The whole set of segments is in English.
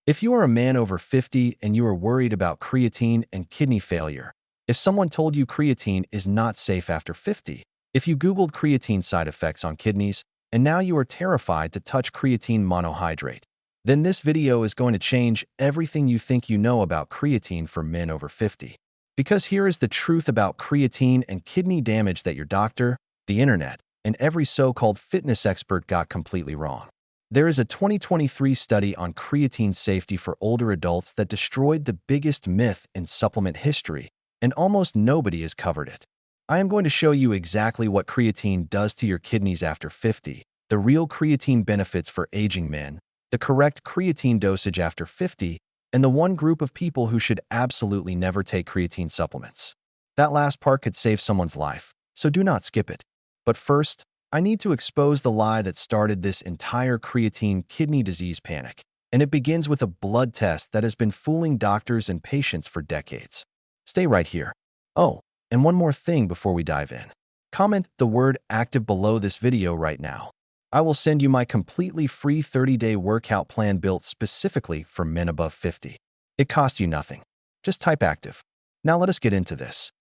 If you are a man over 50 and you are worried about creatine and kidney failure, if someone told you creatine is not safe after 50, if you Googled creatine side effects on kidneys, and now you are terrified to touch creatine monohydrate, then this video is going to change everything you think you know about creatine for men over 50. Because here is the truth about creatine and kidney damage that your doctor, the internet, and every so-called fitness expert got completely wrong. There is a 2023 study on creatine safety for older adults that destroyed the biggest myth in supplement history, and almost nobody has covered it. I am going to show you exactly what creatine does to your kidneys after 50, the real creatine benefits for aging men, the correct creatine dosage after 50, and the one group of people who should absolutely never take creatine supplements. That last part could save someone's life, so do not skip it. But first, I need to expose the lie that started this entire creatine kidney disease panic, and it begins with a blood test that has been fooling doctors and patients for decades. Stay right here. Oh, and one more thing before we dive in. Comment the word active below this video right now. I will send you my completely free 30-day workout plan built specifically for men above 50. It costs you nothing. Just type active. Now let us get into this.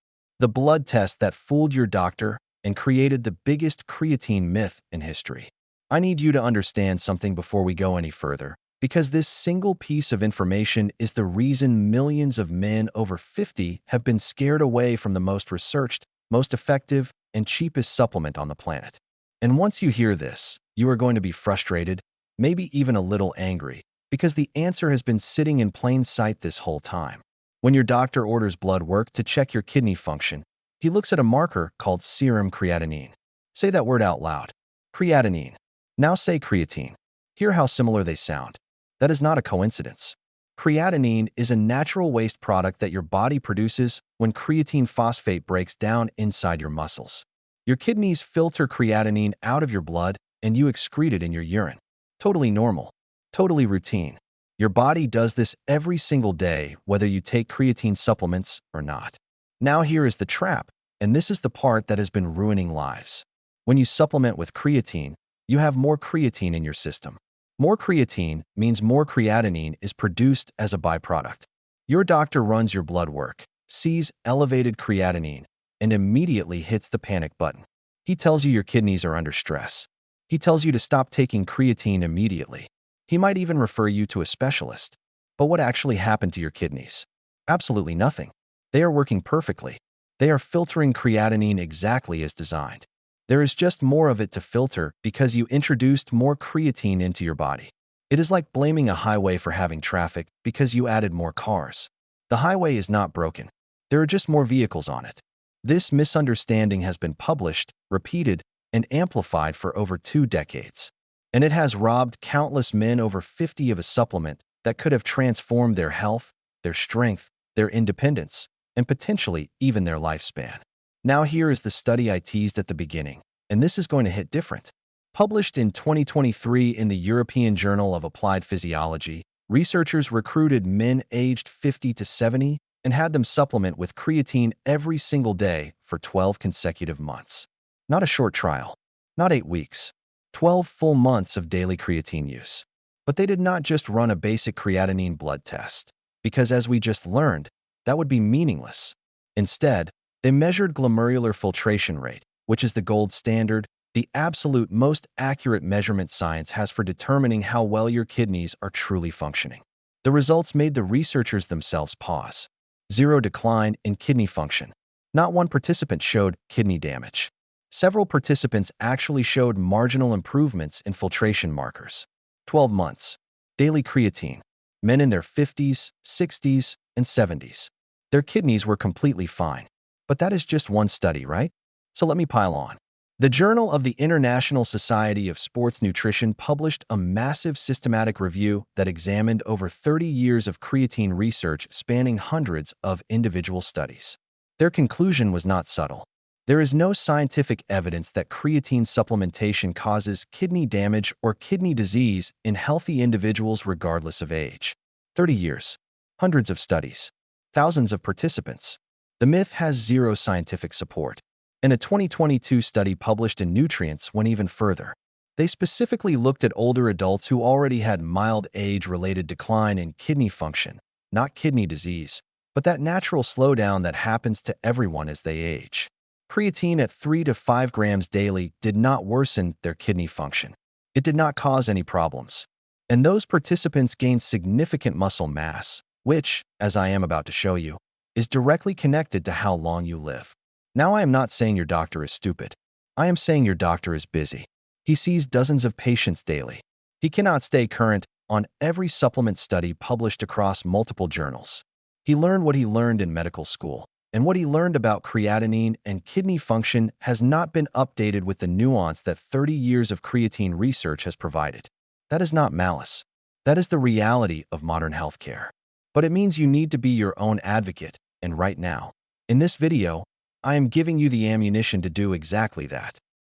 The blood test that fooled your doctor and created the biggest creatine myth in history. I need you to understand something before we go any further, because this single piece of information is the reason millions of men over 50 have been scared away from the most researched, most effective, and cheapest supplement on the planet. And once you hear this, you are going to be frustrated, maybe even a little angry, because the answer has been sitting in plain sight this whole time. When your doctor orders blood work to check your kidney function, he looks at a marker called serum creatinine. Say that word out loud. Creatinine. Now say creatine. Hear how similar they sound. That is not a coincidence. Creatinine is a natural waste product that your body produces when creatine phosphate breaks down inside your muscles. Your kidneys filter creatinine out of your blood and you excrete it in your urine. Totally normal. Totally routine. Your body does this every single day, whether you take creatine supplements or not. Now here is the trap, and this is the part that has been ruining lives. When you supplement with creatine, you have more creatine in your system. More creatine means more creatinine is produced as a byproduct. Your doctor runs your blood work, sees elevated creatinine, and immediately hits the panic button. He tells you your kidneys are under stress. He tells you to stop taking creatine immediately. He might even refer you to a specialist. But what actually happened to your kidneys? Absolutely nothing. They are working perfectly. They are filtering creatinine exactly as designed. There is just more of it to filter because you introduced more creatine into your body. It is like blaming a highway for having traffic because you added more cars. The highway is not broken. There are just more vehicles on it. This misunderstanding has been published, repeated, and amplified for over 2 decades. And it has robbed countless men over 50 of a supplement that could have transformed their health, their strength, their independence, and potentially even their lifespan. Now here is the study I teased at the beginning, and this is going to hit different. Published in 2023 in the European Journal of Applied Physiology, researchers recruited men aged 50 to 70 and had them supplement with creatine every single day for 12 consecutive months. Not a short trial, not 8 weeks, 12 full months of daily creatine use. But they did not just run a basic creatinine blood test, because as we just learned, that would be meaningless. Instead, they measured glomerular filtration rate, which is the gold standard, the absolute most accurate measurement science has for determining how well your kidneys are truly functioning. The results made the researchers themselves pause. 0 decline in kidney function. Not one participant showed kidney damage. Several participants actually showed marginal improvements in filtration markers. 12 months. Daily creatine. Men in their 50s, 60s, and 70s. Their kidneys were completely fine. But that is just one study, right? So let me pile on. The Journal of the International Society of Sports Nutrition published a massive systematic review that examined over 30 years of creatine research spanning hundreds of individual studies. Their conclusion was not subtle. There is no scientific evidence that creatine supplementation causes kidney damage or kidney disease in healthy individuals regardless of age. 30 years, hundreds of studies, thousands of participants. The myth has 0 scientific support. And a 2022 study published in Nutrients went even further. They specifically looked at older adults who already had mild age-related decline in kidney function, not kidney disease, but that natural slowdown that happens to everyone as they age. Creatine at 3 to 5 grams daily did not worsen their kidney function. It did not cause any problems. And those participants gained significant muscle mass, which, as I am about to show you, is directly connected to how long you live. Now, I am not saying your doctor is stupid. I am saying your doctor is busy. He sees dozens of patients daily. He cannot stay current on every supplement study published across multiple journals. He learned what he learned in medical school, and what he learned about creatinine and kidney function has not been updated with the nuance that 30 years of creatine research has provided. That is not malice. That is the reality of modern healthcare. But it means you need to be your own advocate, and right now, in this video, I am giving you the ammunition to do exactly that.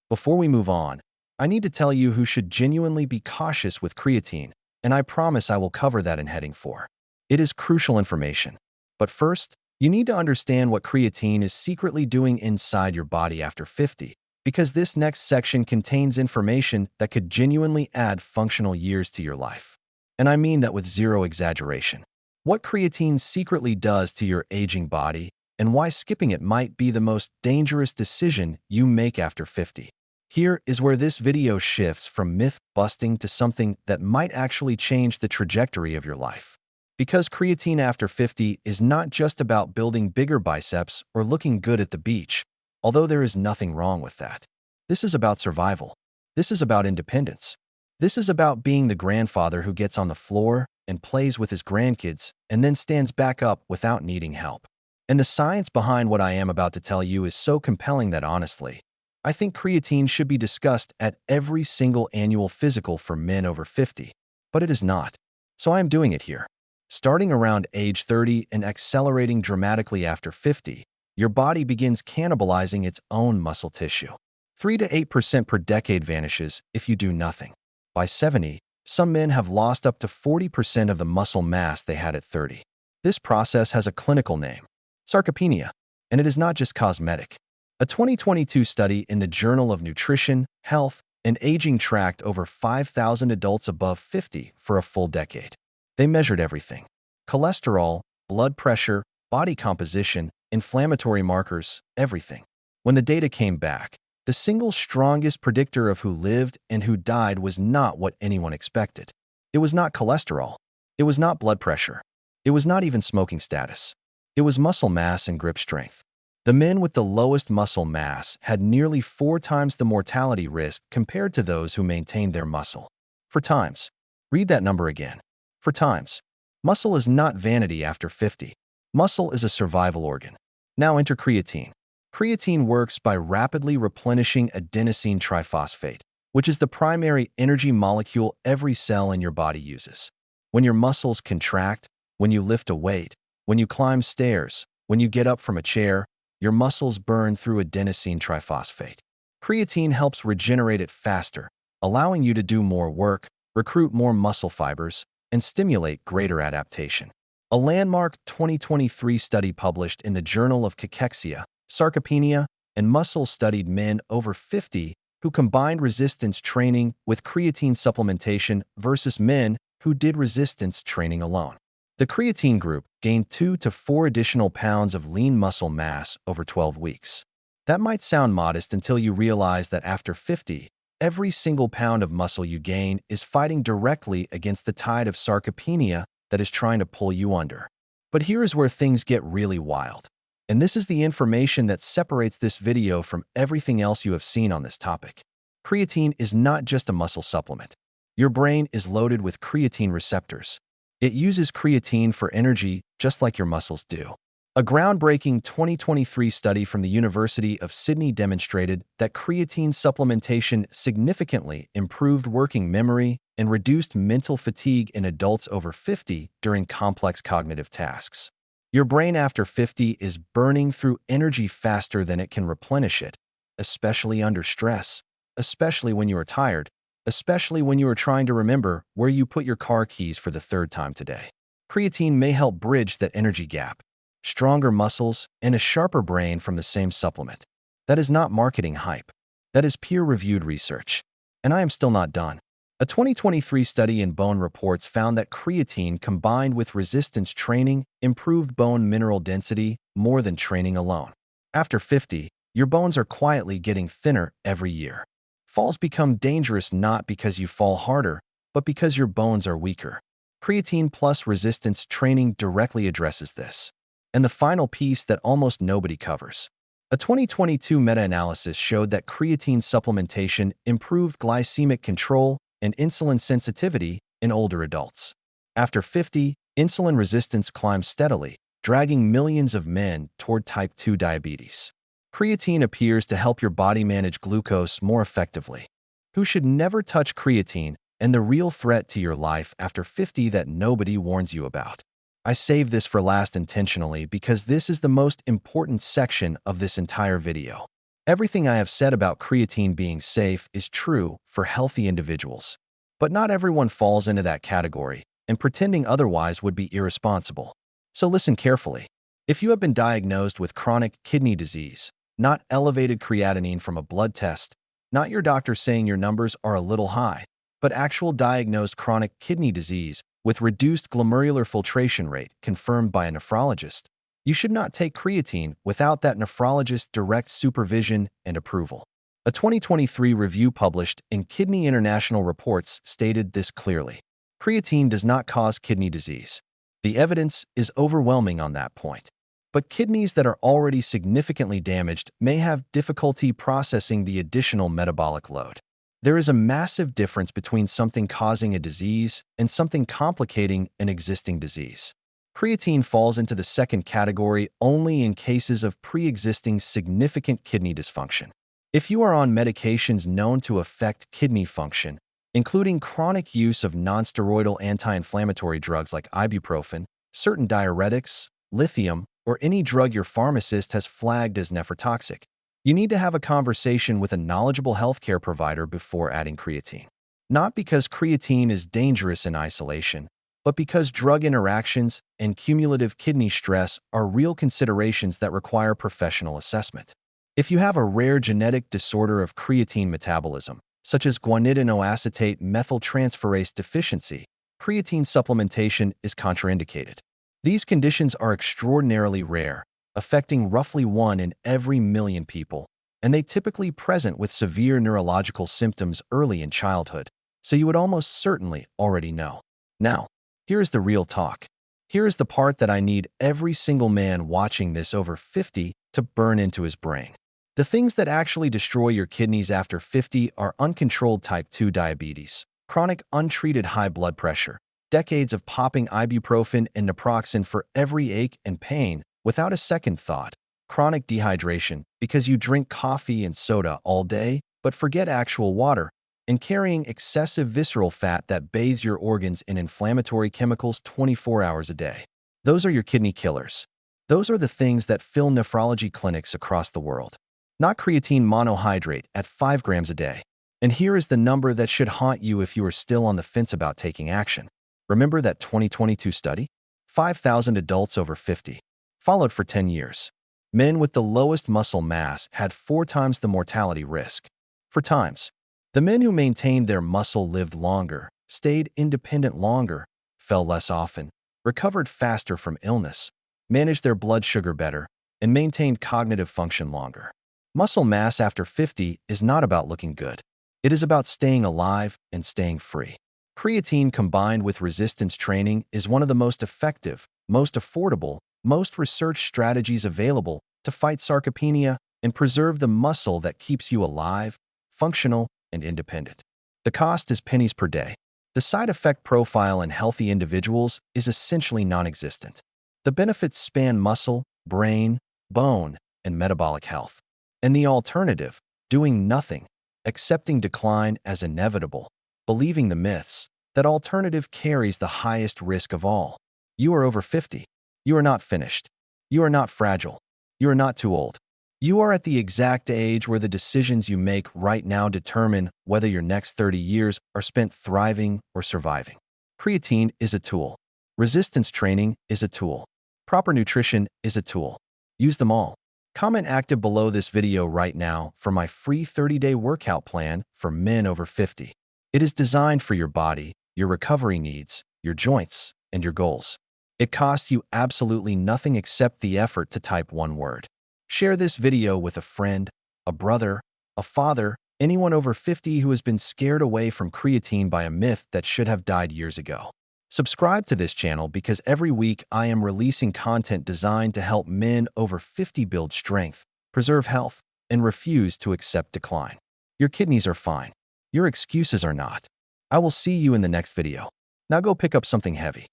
Before we move on, I need to tell you who should genuinely be cautious with creatine, and I promise I will cover that in heading 4. It is crucial information. But first, you need to understand what creatine is secretly doing inside your body after 50, because this next section contains information that could genuinely add functional years to your life. And I mean that with zero exaggeration. What creatine secretly does to your aging body, and why skipping it might be the most dangerous decision you make after 50. Here is where this video shifts from myth-busting to something that might actually change the trajectory of your life. Because creatine after 50 is not just about building bigger biceps or looking good at the beach, although there is nothing wrong with that. This is about survival. This is about independence. This is about being the grandfather who gets on the floor and plays with his grandkids and then stands back up without needing help. And the science behind what I am about to tell you is so compelling that honestly, I think creatine should be discussed at every single annual physical for men over 50, but it is not. So I am doing it here. Starting around age 30 and accelerating dramatically after 50, your body begins cannibalizing its own muscle tissue. 3 to 8% per decade vanishes if you do nothing. By 70, some men have lost up to 40% of the muscle mass they had at 30. This process has a clinical name, sarcopenia, and it is not just cosmetic. A 2022 study in the Journal of Nutrition, Health, and Aging tracked over 5,000 adults above 50 for a full decade. They measured everything: cholesterol, blood pressure, body composition, inflammatory markers, everything. When the data came back, the single strongest predictor of who lived and who died was not what anyone expected. It was not cholesterol. It was not blood pressure. It was not even smoking status. It was muscle mass and grip strength. The men with the lowest muscle mass had nearly 4 times the mortality risk compared to those who maintained their muscle. For times, read that number again. For times, muscle is not vanity after 50. Muscle is a survival organ. Now enter creatine. Creatine works by rapidly replenishing adenosine triphosphate, which is the primary energy molecule every cell in your body uses. When your muscles contract, when you lift a weight, when you climb stairs, when you get up from a chair, your muscles burn through adenosine triphosphate. Creatine helps regenerate it faster, allowing you to do more work, recruit more muscle fibers, and stimulate greater adaptation. A landmark 2023 study published in the Journal of Cachexia, Sarcopenia, and Muscle studied men over 50 who combined resistance training with creatine supplementation versus men who did resistance training alone. The creatine group gained 2 to 4 additional pounds of lean muscle mass over 12 weeks. That might sound modest until you realize that after 50, every single pound of muscle you gain is fighting directly against the tide of sarcopenia that is trying to pull you under. But here is where things get really wild. And this is the information that separates this video from everything else you have seen on this topic. Creatine is not just a muscle supplement. Your brain is loaded with creatine receptors. It uses creatine for energy just like your muscles do. A groundbreaking 2023 study from the University of Sydney demonstrated that creatine supplementation significantly improved working memory and reduced mental fatigue in adults over 50 during complex cognitive tasks. Your brain after 50 is burning through energy faster than it can replenish it, especially under stress, especially when you are tired, especially when you are trying to remember where you put your car keys for the 3rd time today. Creatine may help bridge that energy gap. Stronger muscles and a sharper brain from the same supplement. That is not marketing hype. That is peer-reviewed research. And I am still not done. A 2023 study in Bone Reports found that creatine combined with resistance training improved bone mineral density more than training alone. After 50, your bones are quietly getting thinner every year. Falls become dangerous not because you fall harder, but because your bones are weaker. Creatine plus resistance training directly addresses this. And the final piece that almost nobody covers. A 2022 meta-analysis showed that creatine supplementation improved glycemic control and insulin sensitivity in older adults. After 50, insulin resistance climbs steadily, dragging millions of men toward type 2 diabetes. Creatine appears to help your body manage glucose more effectively. Who should never touch creatine and the real threat to your life after 50 that nobody warns you about? I saved this for last intentionally because this is the most important section of this entire video. Everything I have said about creatine being safe is true for healthy individuals. But not everyone falls into that category, and pretending otherwise would be irresponsible. So listen carefully. If you have been diagnosed with chronic kidney disease, not elevated creatinine from a blood test, not your doctor saying your numbers are a little high, but actual diagnosed chronic kidney disease with reduced glomerular filtration rate confirmed by a nephrologist, you should not take creatine without that nephrologist's direct supervision and approval. A 2023 review published in Kidney International Reports stated this clearly. Creatine does not cause kidney disease. The evidence is overwhelming on that point. But kidneys that are already significantly damaged may have difficulty processing the additional metabolic load. There is a massive difference between something causing a disease and something complicating an existing disease. Creatine falls into the second category only in cases of pre-existing significant kidney dysfunction. If you are on medications known to affect kidney function, including chronic use of nonsteroidal anti-inflammatory drugs like ibuprofen, certain diuretics, lithium, or any drug your pharmacist has flagged as nephrotoxic, you need to have a conversation with a knowledgeable healthcare provider before adding creatine. Not because creatine is dangerous in isolation, but because drug interactions and cumulative kidney stress are real considerations that require professional assessment. If you have a rare genetic disorder of creatine metabolism, such as guanidinoacetate methyltransferase deficiency, creatine supplementation is contraindicated. These conditions are extraordinarily rare, affecting roughly 1 in every million people, and they typically present with severe neurological symptoms early in childhood, so you would almost certainly already know. Now, here is the real talk. Here is the part that I need every single man watching this over 50 to burn into his brain. The things that actually destroy your kidneys after 50 are uncontrolled type 2 diabetes, chronic untreated high blood pressure, decades of popping ibuprofen and naproxen for every ache and pain without a second thought, chronic dehydration because you drink coffee and soda all day but forget actual water, and carrying excessive visceral fat that bathes your organs in inflammatory chemicals 24 hours a day. Those are your kidney killers. Those are the things that fill nephrology clinics across the world. Not creatine monohydrate at 5 grams a day. And here is the number that should haunt you if you are still on the fence about taking action. Remember that 2022 study? 5,000 adults over 50. Followed for 10 years. Men with the lowest muscle mass had 4 times the mortality risk. 4 times. The men who maintained their muscle lived longer, stayed independent longer, fell less often, recovered faster from illness, managed their blood sugar better, and maintained cognitive function longer. Muscle mass after 50 is not about looking good. It is about staying alive and staying free. Creatine combined with resistance training is one of the most effective, most affordable, most researched strategies available to fight sarcopenia and preserve the muscle that keeps you alive, functional, and independent. The cost is pennies per day. The side effect profile in healthy individuals is essentially non-existent. The benefits span muscle, brain, bone, and metabolic health. And the alternative, doing nothing, accepting decline as inevitable, believing the myths, that alternative carries the highest risk of all. You are over 50. You are not finished. You are not fragile. You are not too old. You are at the exact age where the decisions you make right now determine whether your next 30 years are spent thriving or surviving. Creatine is a tool. Resistance training is a tool. Proper nutrition is a tool. Use them all. Comment active below this video right now for my free 30-day workout plan for men over 50. It is designed for your body, your recovery needs, your joints, and your goals. It costs you absolutely nothing except the effort to type one word. Share this video with a friend, a brother, a father, anyone over 50 who has been scared away from creatine by a myth that should have died years ago. Subscribe to this channel because every week I am releasing content designed to help men over 50 build strength, preserve health, and refuse to accept decline. Your kidneys are fine. Your excuses are not. I will see you in the next video. Now go pick up something heavy.